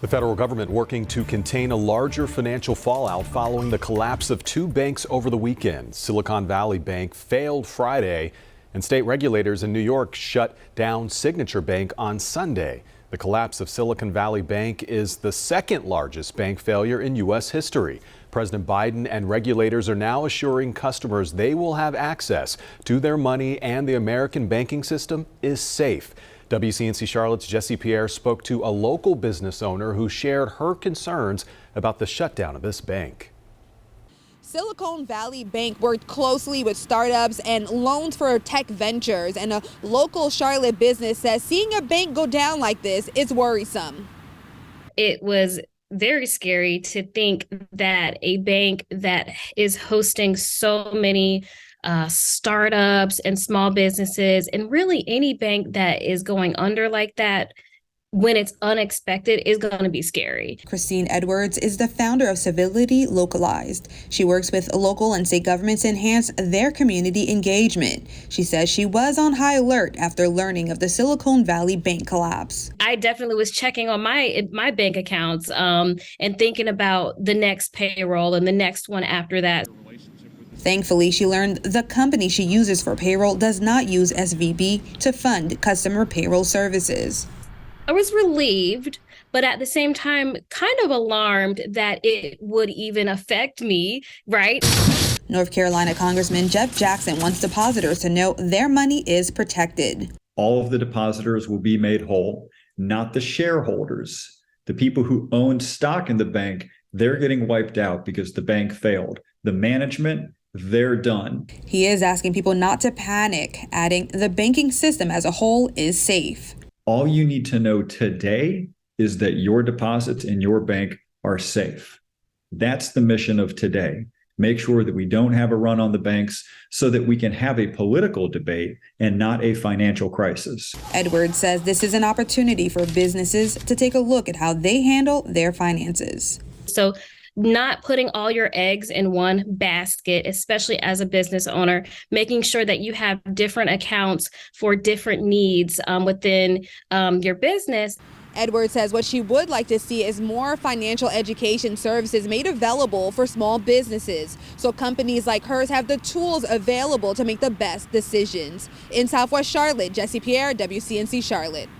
The federal government working to contain a larger financial fallout following the collapse of two banks over the weekend. Silicon Valley Bank failed Friday, and state regulators in New York shut down Signature Bank on Sunday. The collapse of Silicon Valley Bank is the second largest bank failure in U.S. history. President Biden and regulators are now assuring customers they will have access to their money and the American banking system is safe. WCNC Charlotte's Jesse Pierre spoke to a local business owner who shared her concerns about the shutdown of this bank. Silicon Valley Bank worked closely with startups and loans for tech ventures, and a local Charlotte business says seeing a bank go down like this is worrisome. It was very scary to think that a bank that is hosting so many startups and small businesses, and really any bank that is going under like that, when it's unexpected, is going to be scary. Christine Edwards is the founder of Civility Localized. She works with local and state governments to enhance their community engagement. She says she was on high alert after learning of the Silicon Valley Bank collapse. I definitely was checking on my bank accounts and thinking about the next payroll and the next one after that. Thankfully, she learned the company she uses for payroll does not use SVB to fund customer payroll services. I was relieved, but at the same time, kind of alarmed that it would even affect me, right? North Carolina Congressman Jeff Jackson wants depositors to know their money is protected. All of the depositors will be made whole, not the shareholders. The people who owned stock in the bank, they're getting wiped out because the bank failed. The management, they're done. He is asking people not to panic, adding the banking system as a whole is safe. All you need to know today is that your deposits in your bank are safe. That's the mission of today. Make sure that we don't have a run on the banks so that we can have a political debate and not a financial crisis. Edwards says this is an opportunity for businesses to take a look at how they handle their finances. So not putting all your eggs in one basket, especially as a business owner, making sure that you have different accounts for different needs within your business. Edwards says what she would like to see is more financial education services made available for small businesses, so companies like hers have the tools available to make the best decisions. In Southwest Charlotte, Jesse Pierre, WCNC Charlotte.